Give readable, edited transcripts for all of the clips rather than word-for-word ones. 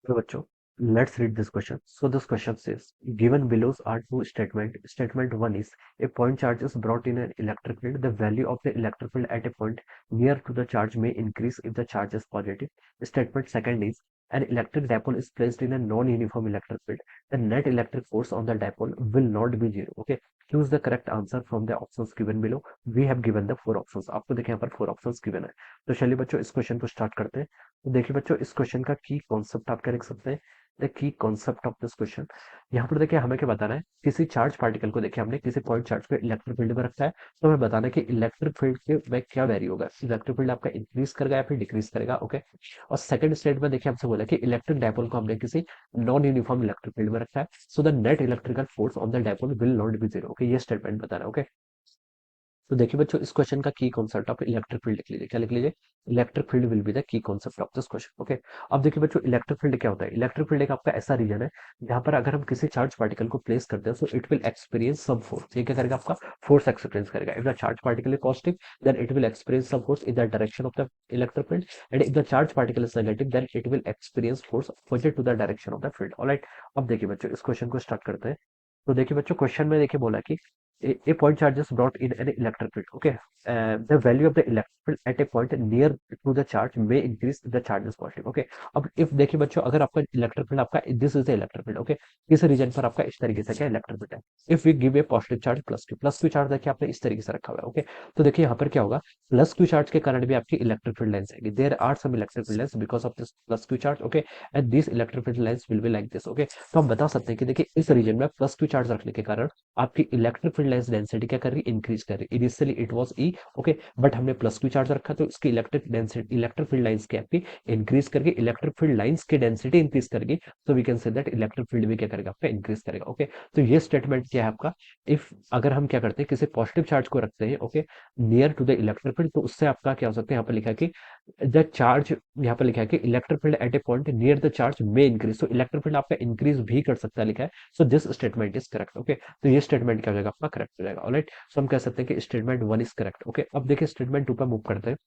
तो बच्चों, let's read this question. So this question says, given below are two statement. Statement one is a point charge is brought in an electric field. The value of the electric field at a point near to the charge may increase if the charge is positive. Statement second is an electric dipole is placed in a non-uniform electric field. The net electric force on the dipole will not be zero. Okay, choose the correct answer from the options given below. We have given the four options. आपको देखें यहाँ पर four options given है। तो चलिए बच्चों, इस question को स्टार्ट करते हैं। तो देखिए बच्चों, इस क्वेश्चन का की कॉन्सेप्ट आप क्या लिख सकते हैं। The key concept of this question, यहाँ पर देखिए हमें क्या बताना है, किसी चार्ज पार्टिकल को देखिए हमने किसी पॉइंट चार्ज को इलेक्ट्रिक फील्ड में रखा है। तो हमें बताना है कि इलेक्ट्रिक फील्ड के में क्या वेरी होगा, इलेक्ट्रिक फील्ड आपका इंक्रीज करेगा या फिर डिक्रीज करेगा। ओके, और सेकंड स्टेट में देखिए हमसे बोला कि इलेक्ट्रिक डायपोल को हमने किसी नॉन यूनिफॉर्म इलेक्ट्रिक फील्ड में रखा है। So the net electrical force on the dipole will not be zero. Okay, ये स्टेटमेंट बताना है। ओके, तो देखिए बच्चों, इस क्वेश्चन का की कॉन्सेप्ट ऑफ इलेक्ट्रिक फील्ड लिख लीजिए। क्या लिख लीजिए? Electric field will be the key concept of this question. Okay, अब देखिए बच्चों, इलेक्ट्रिक फील्ड क्या होता है। इलेक्ट्रिक फील्ड एक आपका ऐसा रीजन है जहां पर अगर हम किसी चार्ज पार्टिकल को प्लेस करते हैं, so it will experience some force. ये क्या करेगा? आपका फोर्स एक्सपीरियंस करेगा। If the charge particle is positive, then it will experience some force in the direction of the electric field, and if the charge particle is negative, then it will experience force opposite to the direction of the field. Alright, अब देखिए बच्चों, इस question को start करते हैं। तो देखिए बच्चों, क्वेश्चन में देखिए बोला कि a point charge is brought in an electric field. Okay, the value of the electric field at a point near to the charge may increase if the charge is positive. Okay, अब if देखिए बच्चों, अगर आपका electric field आपका this is the electric field. Okay, इस region पर आपका इस तरीके से क्या इलेक्ट्रिक फील्ड है। If we give a positive charge plus Q charge देखिए आपने इस तरीके से रखा हुआ है। ओके, तो देखिए यहाँ पर क्या होगा, प्लस क्यू चार्ज के कारण भी आपकी इलेक्ट्रिक फील्ड लाइन्स आएगी। There are some electric field lines because of this plus Q charge. Okay, and this electric field lines will be like this. Okay, तो हम बता सकते हैं कि देखिए इस रीजन में प्लस क्यू चार्ज रखने के कारण आपकी इलेक्ट्रिक फील्ड लाइंस डेंसिटी क्या कर रही है? इंक्रीज कर रही है। Initially it was E. Okay, but हमने प्लस क्यू चार्ज रखा तो इसकी electric density, electric field lines की आपकी इंक्रीज करके इलेक्ट्रिक फील्ड लाइंस की डेंसिटी इंक्रीज करेगी। तो we can say that electric field भी क्या करेगा? आपका इंक्रीज करेगा। ओके, तो ये स्टेटमेंट क्या है आपका, इफ अगर हम क्या करते हैं, किसी पॉजिटिव चार्ज को रखते हैं okay near to the electric field, तो उससे आपका क्या हो सकता है, यहाँ पर लिखा है कि द चार्ज, यहाँ पर लिखा है कि electric field at A point near the charge में इंक्रीज। तो इलेक्ट्रिक फील्ड आपका इंक्रीज भी कर सकता है, लिखा है। So this statement is correct. Okay, तो ये स्टेटमेंट क्या हो जाएगा? आपका करेक्ट हो जाएगा। ऑलराइट, सो हम कह सकते हैं कि statement one is correct. Okay, अब देखिए स्टेटमेंट टू पर मूव करते हैं।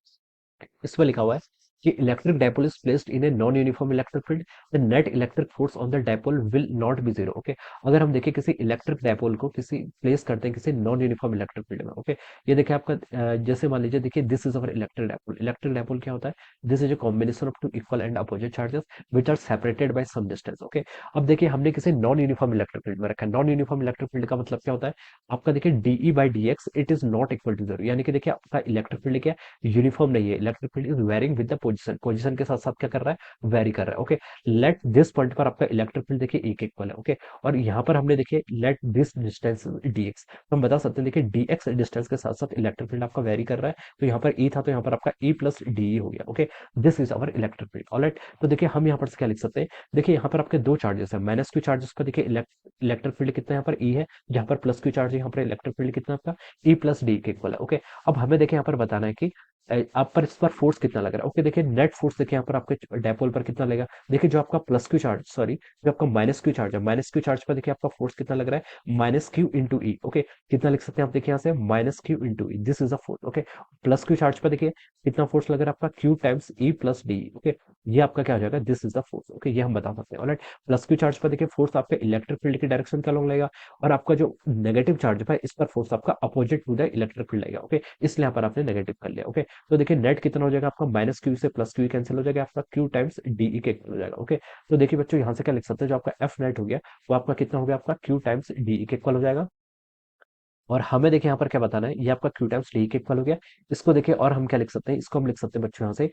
इसमें लिखा हुआ है कि electric dipole is placed in a non uniform electric field, the net electric force on the dipole will not be zero. Okay, अगर हम देखें किसी इलेक्ट्रिक डायपोल को किसी प्लेस करते हैं किसी नॉन यूनिफॉर्म इलेक्ट्रिक फील्ड में। ओके, ये देखिए आपका जैसे मान लीजिए, देखिए this is our electric dipole. Electric dipole क्या होता है? This is a combination of two equal and opposite charges which are separated by some distance. Okay, अब देखिए हमने किसी नॉन यूनिफॉर्म इलेक्ट्रिक फील्ड में रखा है। नॉन यूनिफॉर्म इलेक्ट्रिक फील्ड का मतलब क्या होता है? आपका देखिए DE by D X it is not equal to zero, यानी कि देखिए आपका इलेक्ट्रिक फील्ड क्या यूनिफॉर्म नहीं है। Electric field is varying with the position, position के साथ साथ क्या कर रहा है? वेरी कर रहा है। ओके, लेट दिस पॉइंट पर आपका इलेक्ट्रिक फील्ड देखिए एक इक्वल है। ओके, और यहाँ पर हमने देखिए लेट दिस डिस्टेंस डीएक्स, तो हम बता सकते हैं देखिए डीएक्स डिस्टेंस के साथ साथ इलेक्ट्रिक फील्ड आपका वेरी कर रहा है। तो यहाँ पर ई था, तो यहाँ पर आपका ई प्लस डी हो गया। Okay, this is our electric field. Alright, तो देखिए हम यहाँ पर से क्या लिख सकते हैं, देखिए यहाँ पर आपके दो चार्जेस है। माइनस क्यू चार्जेस का देखिए इलेक्ट्रिक फील्ड कितना यहाँ पर ई है, जहाँ पर प्लस क्यू चार्ज यहाँ पर इलेक्ट्रिक फील्ड कितना आपका ई प्लस डी के इक्वल है। ओके, अब हमें देखिए यहाँ पर बताना है कि आप पर इस पर फोर्स कितना लग रहा है। ओके, देखिए नेट फोर्स देखिए यहाँ पर आपके डायपोल पर कितना लगेगा। देखिए जो आपका प्लस क्यू चार्ज, सॉरी जो आपका माइनस क्यू चार्ज है, माइनस क्यू चार्ज पर देखिए आपका फोर्स कितना लग रहा है? माइनस क्यू इंटू ई। ओके, कितना लिख सकते हैं आप? देखिए यहाँ से minus Q into E, this is a force. Okay, plus Q charge पर देखिए कितना फोर्स लग रहा है आपका? Q times E plus D. Okay, ये आपका क्या हो जाएगा? This is the force. Okay, ये हम बता सकते हैं। ऑलराइट, प्लस क्यू चार्ज पर देखिए फोर्स आपके इलेक्ट्रिक फील्ड की डायरेक्शन का लॉन्ग लगेगा, और आपका जो नेगेटिव चार्ज है इस पर फोर्स आपका opposite to the electric field लगेगा। ओके, इसलिए यहाँ पर आपने नेगेटिव कर लिया। ओके, तो देखिए नेट कितना हो जाएगा आपका? माइनस क्यू से प्लस क्यू कैंसिल हो जाएगा, आपका क्यू टाइम्स डीई के इक्वल हो जाएगा। ओके, तो देखिए बच्चों यहाँ से क्या लिख सकते हैं, जो आपका एफ नेट हो गया वो आपका कितना हो गया? आपका क्यू टाइम्स डीई के इक्वल हो जाएगा। और हमें देखिए यहाँ पर क्या बताना है, ये आपका क्यू टाइम्स डी के इक्वल हो गया। इसको देखिए और हम क्या लिख सकते हैं, इसको हम लिख सकते हैं बच्चों यहाँ से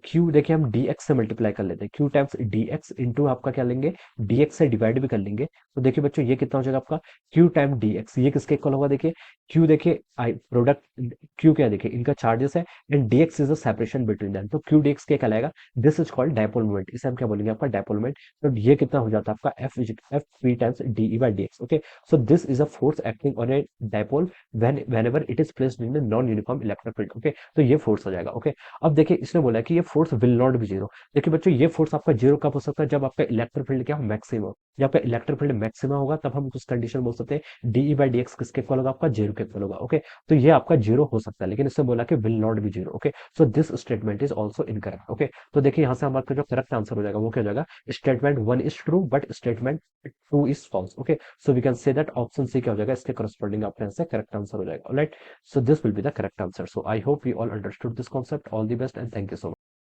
क्यू देखिए हम डी एक्स से मल्टीप्लाई कर लेते हैं। Q times D x into आपका क्या लेंगे? डी एक्स से डिवाइड भी कर लेंगे। तो देखिए बच्चों ये कितना हो जाएगा आपका? क्यू टाइम डी एक्स, ये किसके इक्वल होगा? देखिए क्यू देखिए आई प्रोडक्ट, क्यू क्या है देखिए इनका चार्जेस है, and D x is the separation between them. तो क्यू डी एक्स क्या कहलाएगा? This is called dipole moment, इसे हम क्या बोलेंगे? आपका डायपोल मोमेंट। तो ये कितना हो जाता है आपका? F P times D E by D x. Okay, so this is a force acting on a dipole whenever it is placed in a non uniform electric field। Okay, तो ये force हो जाएगा। ओके, अब देखिए इसने बोला कि ये force will not be zero. देखिए बच्चों, ये फोर्स आपका जीरो कब हो सकता है? जब आपका इलेक्ट्रिक फील्ड क्या मैक्सिमम, जब आपका इलेक्ट्रिक फील्ड मैक्सिमम होगा तब हम उस कंडीशन बोल सकते हैं डीई बाई डी एक्स किसके इक्वल होगा? आपका जीरो के इक्वल होगा। ओके, तो ये आपका जीरो हो सकता है, लेकिन इसने बोला कि will not be zero. Okay, so this statement is also incorrect. Okay, तो देखिए यहाँ से हमारा जो करेक्ट आंसर हो जाएगा वो क्या हो जाएगा? Statement one is true but statement two is false. Okay, so we can say that option C क्या हो जाएगा? इसके करस्पॉन्डिंग आपका आंसर करेक्ट आंसर हो जाएगा। Alright, so this will be the correct answer. So I hope you all understood this concept. All the best and thank you so much.